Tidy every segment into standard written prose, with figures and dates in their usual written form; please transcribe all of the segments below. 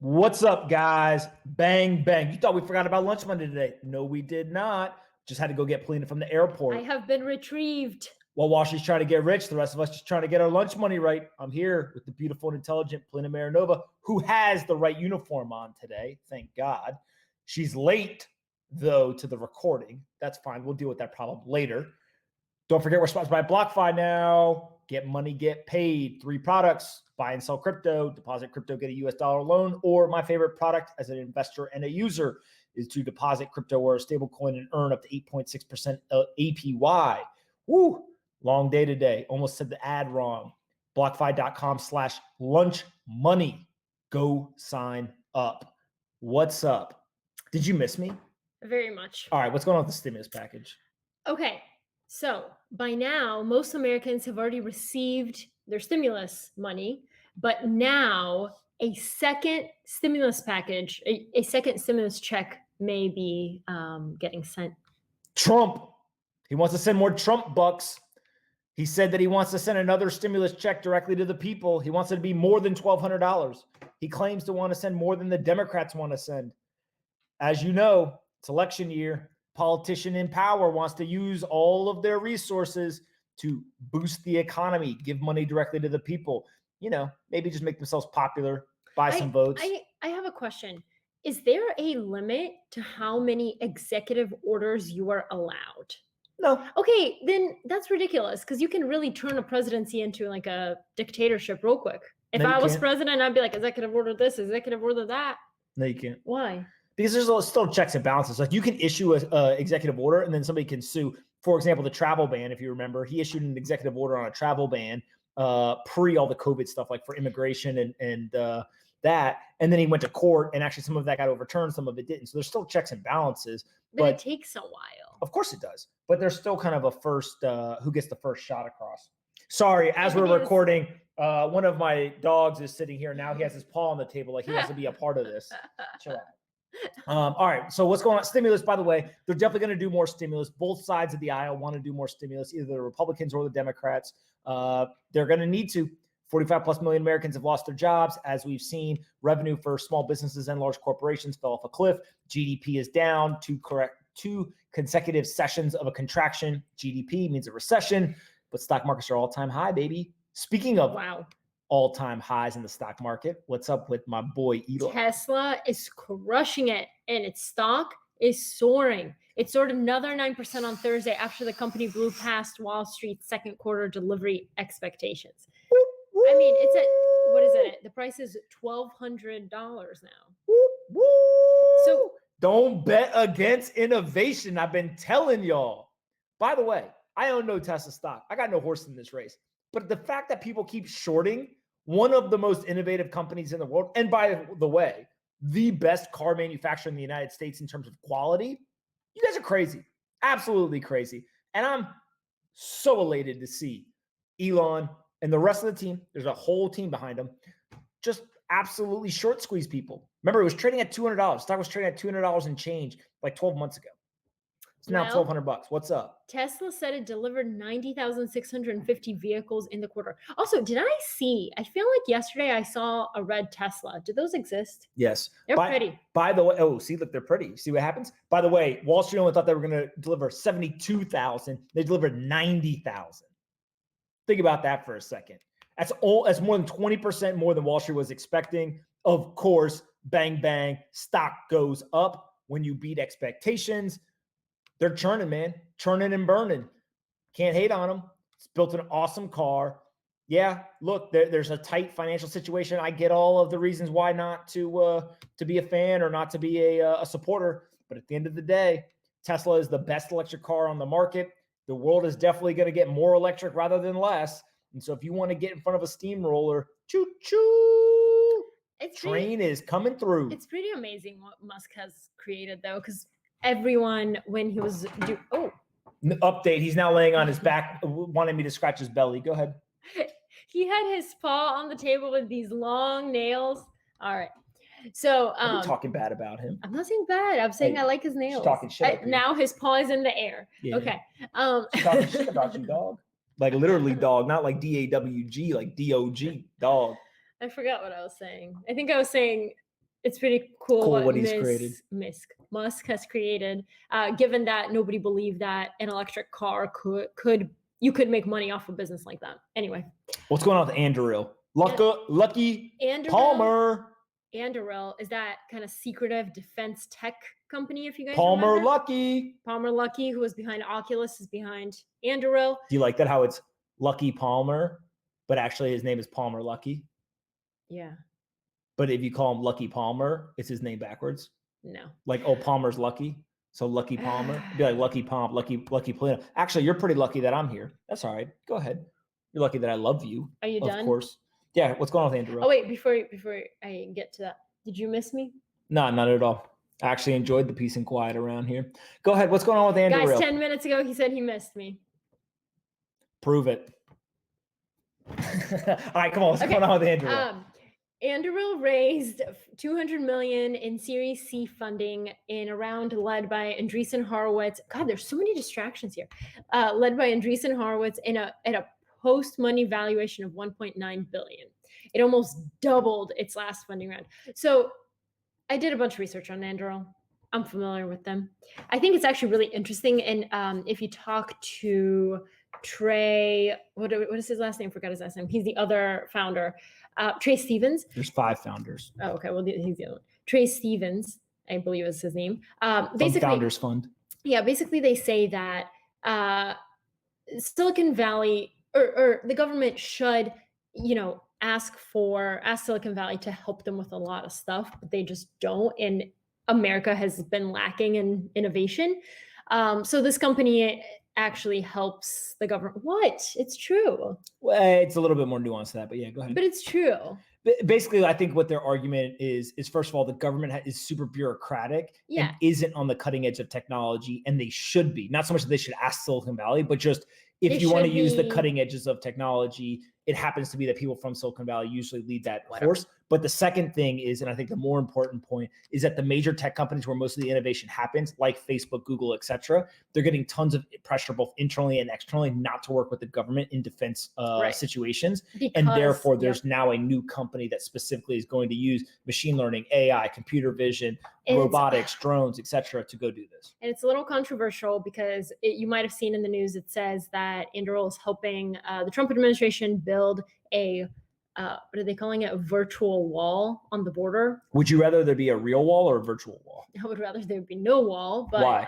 What's up, guys? Bang, bang. You thought we forgot about lunch money today. No, we did not. Just had to go get Polina from the airport. I have been retrieved. Well, while she's trying to get rich, the rest of us just trying to get our lunch money right. I'm here with the beautiful and intelligent Polina Marinova, who has the right uniform on today. Thank God. She's late, though, to the recording. That's fine. We'll deal with that problem later. Don't forget, we're sponsored by BlockFi now. Get money, get paid. 3 products: buy and sell crypto, deposit crypto, get a US dollar loan, or my favorite product as an investor and a user is to deposit crypto or a stable coin and earn up to 8.6% APY. Woo! Long day today. Almost said the ad wrong. BlockFi.com/lunch money. Go sign up. What's up? Did you miss me? Very much. All right. What's going on with the stimulus package? Okay. So by now, most Americans have already received their stimulus money, but now a second stimulus package, a second stimulus check may be getting sent. Trump. He wants to send more Trump bucks. He said that he wants to send another stimulus check directly to the people. He wants it to be more than $1,200. He claims to want to send more than the Democrats want to send. As you know, it's election year. Politician in power wants to use all of their resources to boost the economy, give money directly to the people. You know, maybe just make themselves popular, buy some votes. I have a question. Is there a limit to how many executive orders you are allowed? No. Okay, then that's ridiculous because you can really turn a presidency into like a dictatorship real quick. If I was president, I'd be like, executive order this, executive order that. No, you can't. Why? Because there's still checks and balances. Like you can issue a executive order and then somebody can sue. For example, the travel ban, if you remember, he issued an executive order on a travel ban pre all the COVID stuff, like for immigration and that. And then he went to court and actually some of that got overturned, some of it didn't. So there's still checks and balances. But it takes a while. Of course it does. But there's still kind of a first, who gets the first shot across. Sorry, as we're recording, one of my dogs is sitting here. Now he has his paw on the table like he has to be a part of this. Chill out. All right. So what's going on? Stimulus, by the way, they're definitely going to do more stimulus. Both sides of the aisle want to do more stimulus, either the Republicans or the Democrats. They're going to need to. 45 plus million Americans have lost their jobs. As we've seen, revenue for small businesses and large corporations fell off a cliff. GDP is down. Two consecutive sessions of a contraction. GDP means a recession, but stock markets are all-time high, baby. Speaking of all-time highs in the stock market, what's up with my boy Elon? Tesla is crushing it, and its stock is soaring. It soared another 9% on Thursday after the company blew past Wall Street's second quarter delivery expectations. I mean, it's at, what is it? The price is $1,200 now. So don't bet against innovation. I've been telling y'all. By the way, I own no Tesla stock. I got no horse in this race. But the fact that people keep shorting one of the most innovative companies in the world, and by the way, the best car manufacturer in the United States in terms of quality, you guys are crazy. Absolutely crazy. And I'm so elated to see Elon and the rest of the team, there's a whole team behind them, just absolutely short squeeze people. Remember, it was trading at $200. Stock was trading at $200 and change like 12 months ago. It's now $1,200. What's up? Tesla said it delivered 90,650 vehicles in the quarter. Also, did I feel like yesterday I saw a red Tesla. Do those exist? Yes. They're pretty. By the way, see, look, they're pretty. See what happens? By the way, Wall Street only thought they were going to deliver 72,000. They delivered 90,000. Think about that for a second. That's more than 20% more than Wall Street was expecting. Of course, bang, bang, stock goes up when you beat expectations. They're churning, man. Churning and burning. Can't hate on them. It's built an awesome car. Yeah, look, there's a tight financial situation. I get all of the reasons why not to be a fan or not to be a supporter. But at the end of the day, Tesla is the best electric car on the market. The world is definitely going to get more electric rather than less. And so if you want to get in front of a steamroller, choo-choo, train is coming through. It's pretty amazing what Musk has created, though, because everyone, when he was update, he's now laying on his back, wanting me to scratch his belly. Go ahead. He had his paw on the table with these long nails. All right. So I'm talking bad about him. I'm not saying bad. I'm saying I like his nails. She's talking shit. Now his paw is in the air. Yeah. Okay. She's talking shit about you, dog. Like literally dog, not like DAWG, like DOG, dog. I forgot what I was saying. I think I was saying It's pretty cool, Cool what he's created. Musk has created. Given that nobody believed that an electric car you could make money off a business like that. Anyway, What's going on with Anduril? Lucky Anduril, Palmer. Anduril is that kind of secretive defense tech company, if you guys Palmer remember. Lucky. Palmer Lucky, who was behind Oculus, is behind Anduril. Do you like that? How it's Lucky Palmer, but actually his name is Palmer Lucky. Yeah. But if you call him Lucky Palmer, it's his name backwards. No. Like, oh, Palmer's lucky. So Lucky Palmer. It'd be like Lucky Pomp, Lucky Polina. Actually, you're pretty lucky that I'm here. That's all right. Go ahead. You're lucky that I love you. Are you done? Of course. Yeah. What's going on with Andrew? Oh, wait, before I get to that, did you miss me? No, not at all. I actually enjoyed the peace and quiet around here. Go ahead. What's going on with Andrew? Guys, 10 minutes ago, he said he missed me. Prove it. All right, come on. What's going on with Andrew? Anduril raised $200 million in Series C funding in a round led by Andreessen Horowitz. God, there's so many distractions here. Led by Andreessen Horowitz at a post-money valuation of $1.9 billion. It almost doubled its last funding round. So I did a bunch of research on Anduril. I'm familiar with them. I think it's actually really interesting. And if you talk to Trey, what is his last name? Forgot his last name. He's the other founder. Trey Stevens. There's 5 founders. Oh, okay. Well, he's the other one. Trey Stevens, I believe is his name. Basically, Founders Fund. Yeah, basically they say that Silicon Valley or the government should, ask Silicon Valley to help them with a lot of stuff, but they just don't. And America has been lacking in innovation. So this company actually helps the government. What? It's true. Well, it's a little bit more nuanced than that, but yeah, go ahead. But it's true. Basically, I think what their argument is first of all, the government is super bureaucratic and isn't on the cutting edge of technology, and they should be. Not so much that they should ask Silicon Valley, but just if you want to use the cutting edges of technology, it happens to be that people from Silicon Valley usually lead that course. But the second thing is, and I think the more important point, is that the major tech companies where most of the innovation happens, like Facebook, Google, et cetera, they're getting tons of pressure both internally and externally not to work with the government in defense situations. And therefore, there's now a new company that specifically is going to use machine learning, AI, computer vision, robotics, drones, et cetera, to go do this. And it's a little controversial because you might have seen in the news, it says that Anduril is helping the Trump administration build a what are they calling it? A virtual wall on the border. Would you rather there be a real wall or a virtual wall? I would rather there be no wall, but why?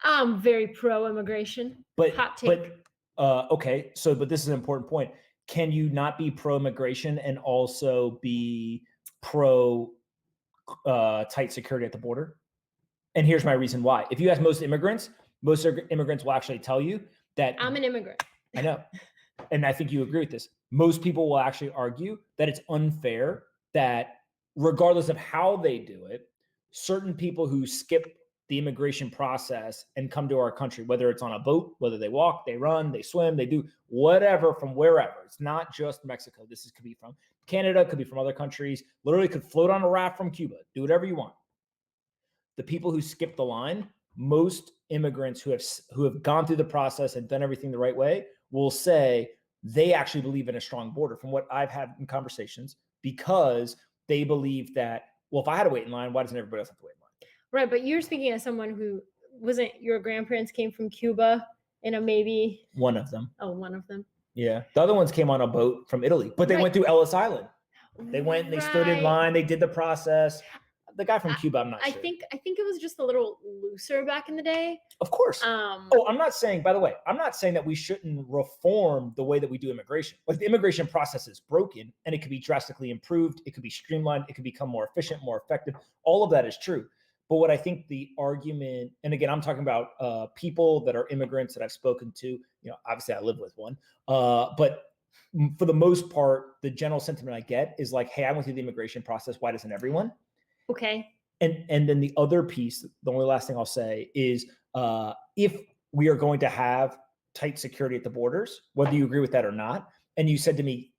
I'm very pro-immigration. Hot take. Okay. So, but this is an important point. Can you not be pro-immigration and also be pro tight security at the border? And here's my reason why. If you ask most immigrants will actually tell you that I'm an immigrant. I know. And I think you agree with this. Most people will actually argue that it's unfair that regardless of how they do it, certain people who skip the immigration process and come to our country, whether it's on a boat, whether they walk, they run, they swim, they do whatever from wherever. It's not just Mexico. Could be from Canada, could be from other countries, literally could float on a raft from Cuba, do whatever you want. The people who skip the line, most immigrants who have gone through the process and done everything the right way will say they actually believe in a strong border from what I've had in conversations, because they believe that, well, if I had to wait in line, why doesn't everybody else have to wait in line? Right. But you're speaking as someone who wasn't, your grandparents came from Cuba in a maybe. One of them. Oh, one of them. Yeah. The other ones came on a boat from Italy, but they went through Ellis Island. They went and they stood in line. They did the process. The guy from Cuba, I'm not sure. I think it was just a little looser back in the day. Of course. I'm not saying, by the way, I'm not saying that we shouldn't reform the way that we do immigration. Like, the immigration process is broken and it could be drastically improved. It could be streamlined. It could become more efficient, more effective. All of that is true. But what I think the argument, and again, I'm talking about people that are immigrants that I've spoken to, obviously I live with one, but for the most part, the general sentiment I get is like, hey, I went through the immigration process. Why doesn't everyone? Okay. And then the other piece, the only last thing I'll say is if we are going to have tight security at the borders, whether you agree with that or not, and you said to me,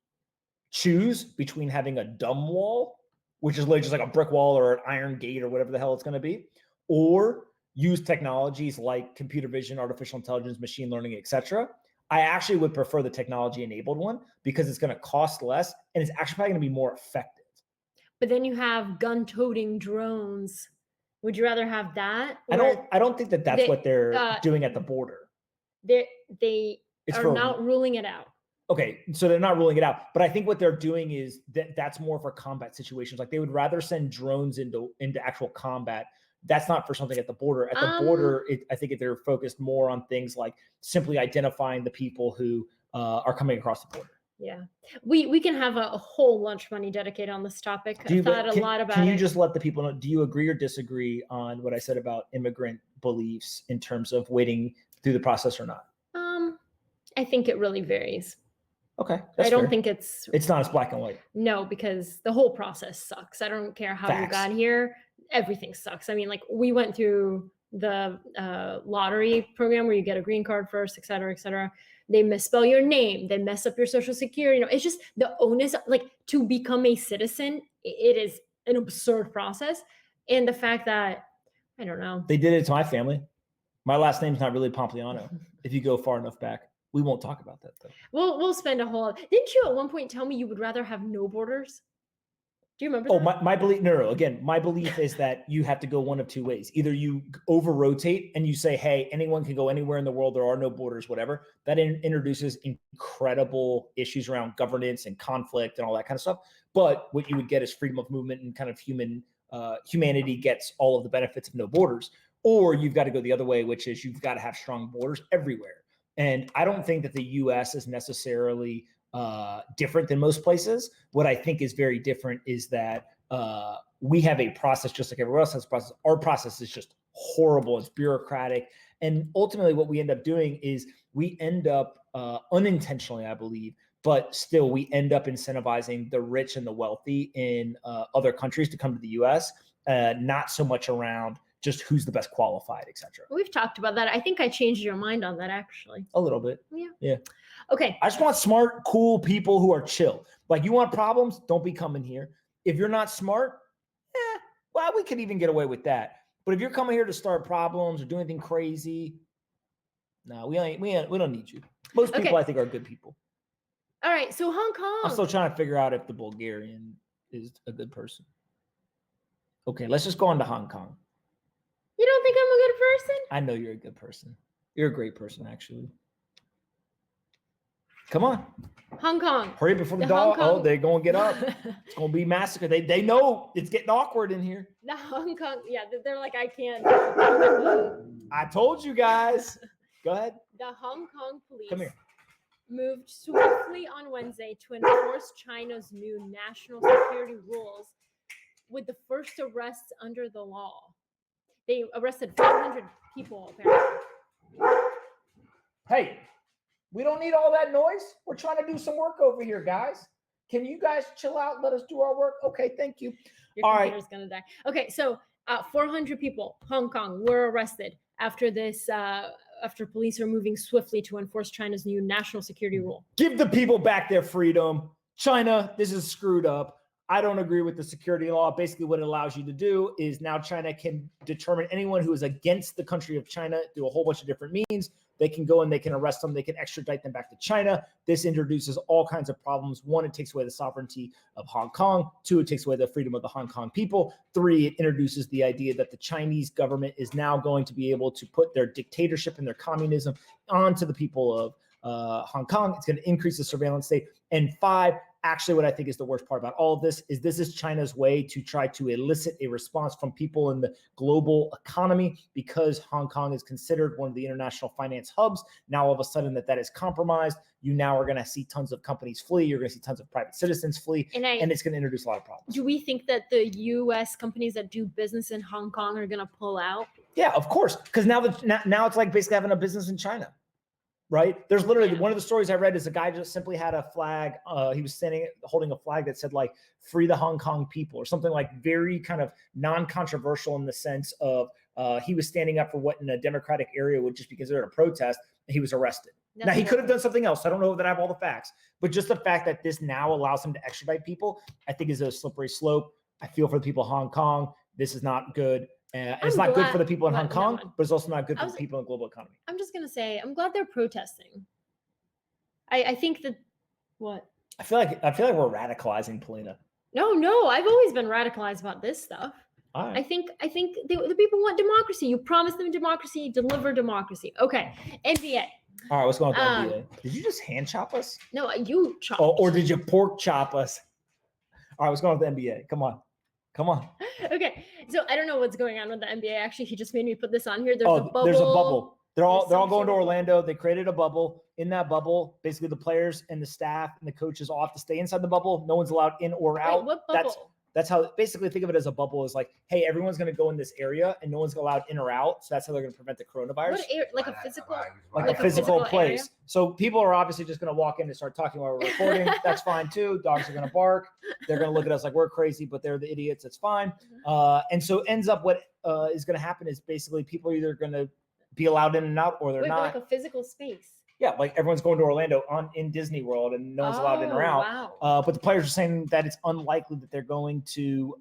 choose between having a dumb wall, which is literally just like a brick wall or an iron gate or whatever the hell it's going to be, or use technologies like computer vision, artificial intelligence, machine learning, et cetera, I actually would prefer the technology enabled one because it's going to cost less and it's actually probably going to be more effective. But then you have gun-toting drones. Would you rather have that? I don't think that that's they- what they're uh, doing at the border. They It's are for not ruling it out. Okay, so they're not ruling it out, but I think what they're doing is that's more for combat situations. Like they would rather send drones into actual combat. That's not for something at the border. At the border, I think they're focused more on things like simply identifying the people who are coming across the border. Yeah, we can have a whole lunch money dedicated on this topic. I thought a lot about it. Can you just let the people know? Do you agree or disagree on what I said about immigrant beliefs in terms of waiting through the process or not? I think it really varies. Okay, I don't think it's not as black and white. No, because the whole process sucks. I don't care how you got here. Everything sucks. I mean, like we went through the lottery program where you get a green card first, et cetera, et cetera. They misspell your name. They mess up your social security. You know, it's just the onus, like to become a citizen, it is an absurd process. And the fact that, I don't know. They did it to my family. My last name's not really Pompliano. If you go far enough back. We won't talk about that though. We'll spend a whole. Didn't you at one point tell me you would rather have no borders? Do you remember? Oh, my belief. No. Again, my belief is that you have to go one of two ways. Either you over rotate and you say, "Hey, anyone can go anywhere in the world. There are no borders. Whatever." That introduces incredible issues around governance and conflict and all that kind of stuff. But what you would get is freedom of movement and kind of humanity gets all of the benefits of no borders. Or you've got to go the other way, which is you've got to have strong borders everywhere. And I don't think that the U.S. is necessarily different than most places. What I think is very different is that we have a process just like everyone else has a process. Our process is just horrible. It's bureaucratic. And ultimately what we end up doing is we end up unintentionally, I believe, but still we end up incentivizing the rich and the wealthy in other countries to come to the U.S., not so much around just who's the best qualified, et cetera. We've talked about that. I think I changed your mind on that, actually. A little bit. Yeah. Okay. I just want smart, cool people who are chill. Like you want problems, don't be coming here. If you're not smart, well, we could even get away with that. But if you're coming here to start problems or do anything crazy, no, we don't need you. Most people, I think, are good people. All right. So Hong Kong. I'm still trying to figure out if the Bulgarian is a good person. Okay, let's just go on to Hong Kong. You don't think I'm a good person? I know you're a good person. You're a great person, actually. Come on. Hong Kong. Hurry up before the dog. Oh, they're going to get up. It's going to be massacre. They know it's getting awkward in here. The Hong Kong. Yeah, they're like, I can't. I told you guys. Go ahead. The Hong Kong police moved swiftly on Wednesday to enforce China's new national security rules with the first arrests under the law. They arrested 500 people, apparently. Hey, we don't need all that noise. We're trying to do some work over here, guys. Can you guys chill out and let us do our work? Okay, thank you. Your computer's going to die. Okay, so 400 people, Hong Kong, were arrested after this, after police are moving swiftly to enforce China's new national security rule. Give the people back their freedom. China, this is screwed up. I don't agree with the security law. Basically, what it allows you to do is now China can determine anyone who is against the country of China through a whole bunch of different means. They can go and they can arrest them. They can extradite them back to China. This introduces all kinds of problems. One, it takes away the sovereignty of Hong Kong. Two, it takes away the freedom of the Hong Kong people. Three, it introduces the idea that the Chinese government is now going to be able to put their dictatorship and their communism onto the people of Hong Kong. It's going to increase the surveillance state. And five, actually, what I think is the worst part about all of this is China's way to try to elicit a response from people in the global economy because Hong Kong is considered one of the international finance hubs. Now, all of a sudden that is compromised, you now are going to see tons of companies flee. You're going to see tons of private citizens flee, and it's going to introduce a lot of problems. Do we think that the U.S. companies that do business in Hong Kong are going to pull out? Yeah, of course, because now it's like basically having a business in China. Right? There's literally one of the stories I read is a guy just simply had a flag. He was holding a flag that said like "Free the Hong Kong people" or something like very kind of non-controversial in the sense of he was standing up for what in a democratic area would just be considered a protest. And he was arrested. Now he could have done something else. I don't know that I have all the facts, but just the fact that this now allows him to extradite people, I think is a slippery slope. I feel for the people of Hong Kong. This is not good. And it's not good for the people in Hong Kong, but it's also not good for the people in the global economy. I'm just going to say, I'm glad they're protesting. I think that, what? I feel like we're radicalizing Polina. No, I've always been radicalized about this stuff. All I right. think the people want democracy. You promise them democracy, deliver democracy. Okay, NBA. All right, what's going on with the Um, NBA? Did you just hand chop us? No, you chopped. Or did you pork chop us? All right, what's going on with the NBA? Come on. Okay, so I don't know what's going on with the NBA. Actually, he just made me put this on here. There's a bubble. There's a bubble. They're all some going sort to of Orlando. They created a bubble. In that bubble, basically the players and the staff and the coaches all have to stay inside the bubble. No one's allowed in or out. Wait, what bubble? That's how, basically think of it as a bubble is like, hey, everyone's going to go in this area and no one's allowed in or out. So that's how they're going to prevent the coronavirus. Like a physical, Like a physical place. area? So people are obviously just going to walk in and start talking while we're recording. That's fine too. Dogs are going to bark. They're going to look at us like we're crazy, but they're the idiots. It's fine. And so ends up what is going to happen is basically people are either going to be allowed in and out or they're Wait, not. but like a physical space. Yeah, like everyone's going to Orlando in Disney World and no one's allowed in or out. Wow. But the players are saying that it's unlikely that they're going to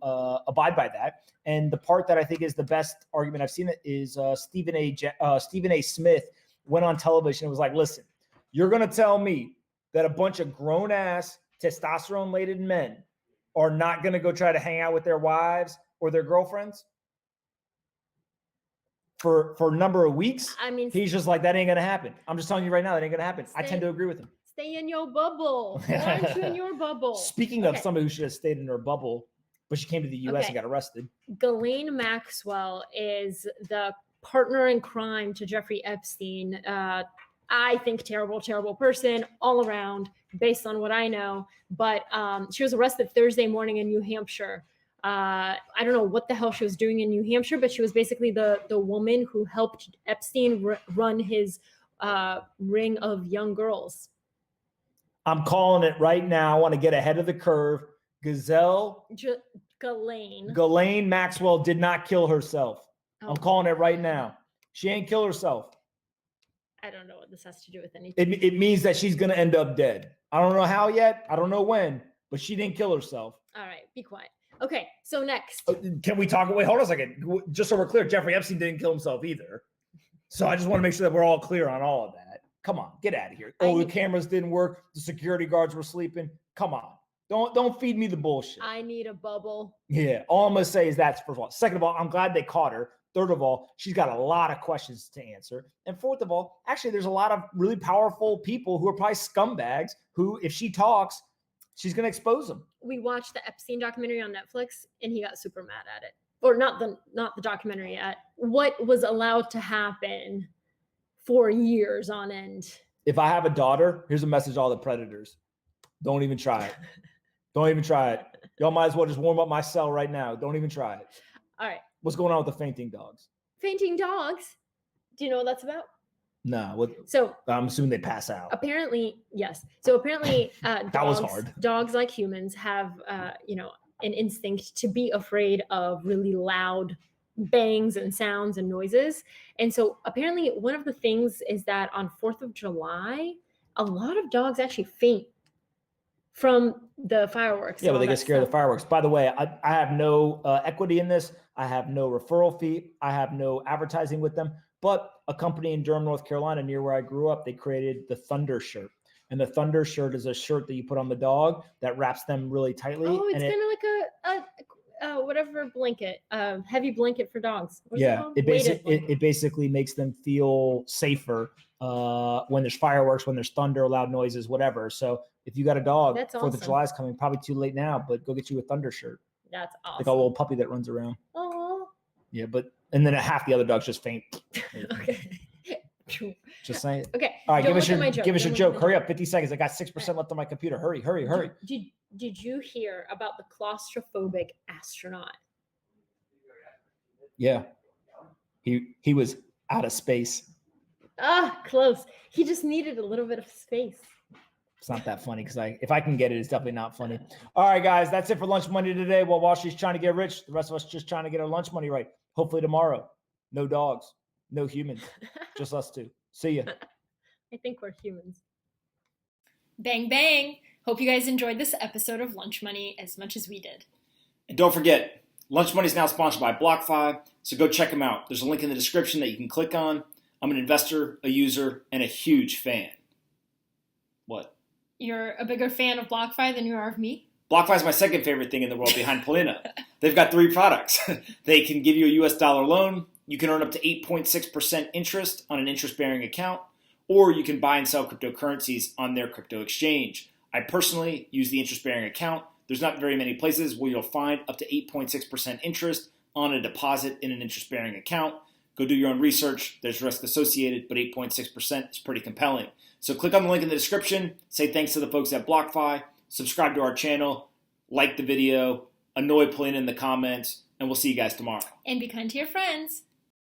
abide by that. And the part that I think is the best argument I've seen it is Stephen A. Smith went on television and was like, listen, you're going to tell me that a bunch of grown ass testosterone-laden men are not going to go try to hang out with their wives or their girlfriends for a number of weeks? I mean, He's just like, that ain't going to happen. I'm just telling you right now, that ain't going to happen. I tend to agree with him. Stay in your bubble. Why aren't you in your bubble? Speaking of somebody who should have stayed in her bubble, but she came to the U.S. and got arrested. Ghislaine Maxwell is the partner in crime to Jeffrey Epstein. I think terrible person all around based on what I know. But she was arrested Thursday morning in New Hampshire. I don't know what the hell she was doing in New Hampshire, but she was basically the woman who helped Epstein run his ring of young girls. I'm calling it right now. I want to get ahead of the curve. Ghislaine Maxwell did not kill herself. I'm calling it right now. She ain't kill herself. I don't know what this has to do with anything. It means that she's going to end up dead. I don't know how yet. I don't know when, but she didn't kill herself. All right, be quiet. Okay, so next. Can we talk? Wait, hold on a second. Just so we're clear, Jeffrey Epstein didn't kill himself either. So I just want to make sure that we're all clear on all of that. Come on, get out of here. The cameras didn't work. The security guards were sleeping. Come on. Don't feed me the bullshit. I need a bubble. Yeah, all I'm going to say is that's first of all. Second of all, I'm glad they caught her. Third of all, she's got a lot of questions to answer. And fourth of all, actually, there's a lot of really powerful people who are probably scumbags who, if she talks, she's going to expose them. We watched the Epstein documentary on Netflix, and he got super mad at it. Or not the documentary, at what was allowed to happen for years on end. If I have a daughter, here's a message to all the predators. Don't even try it. Don't even try it. Y'all might as well just warm up my cell right now. Don't even try it. All right. What's going on with the fainting dogs? Fainting dogs? Do you know what that's about? No. So I'm assuming they pass out. Apparently, yes. So apparently, that was hard. Dogs, like humans, have an instinct to be afraid of really loud bangs and sounds and noises. And so apparently, one of the things is that on 4th of July, a lot of dogs actually faint from the fireworks. Yeah, but they get scared of the fireworks. By the way, I have no equity in this. I have no referral fee. I have no advertising with them. But a company in Durham, North Carolina, near where I grew up, they created the Thunder shirt. And the Thunder shirt is a shirt that you put on the dog that wraps them really tightly. Oh, it's kind of like a whatever blanket, heavy blanket for dogs. It basically makes them feel safer when there's fireworks, when there's thunder, loud noises, whatever. So if you got a dog, That's 4th of July is coming, probably too late now, but go get you a Thunder shirt. That's awesome. Like a little puppy that runs around. Oh. Yeah, and then half the other dogs just faint. Okay. Just saying. Okay. All right, give us your joke. Hurry up, 50 seconds. I got 6% left on my computer. Hurry. Did you hear about the claustrophobic astronaut? Yeah. He was out of space. Close. He just needed a little bit of space. It's not that funny because if I can get it, it's definitely not funny. All right, guys, that's it for Lunch Money today. While Wall Street's trying to get rich, the rest of us just trying to get our lunch money right. Hopefully tomorrow, no dogs, no humans, just us two. See ya. I think we're humans. Bang, bang. Hope you guys enjoyed this episode of Lunch Money as much as we did. And don't forget, Lunch Money is now sponsored by BlockFi, so go check them out. There's a link in the description that you can click on. I'm an investor, a user, and a huge fan. What? You're a bigger fan of BlockFi than you are of me? BlockFi is my second favorite thing in the world behind Polina. They've got 3 products. They can give you a US dollar loan. You can earn up to 8.6% interest on an interest-bearing account, or you can buy and sell cryptocurrencies on their crypto exchange. I personally use the interest-bearing account. There's not very many places where you'll find up to 8.6% interest on a deposit in an interest-bearing account. Go do your own research. There's risk associated, but 8.6% is pretty compelling. So click on the link in the description. Say thanks to the folks at BlockFi. Subscribe to our channel. Like the video. Annoy Polina in the comments. And we'll see you guys tomorrow. And be kind to your friends.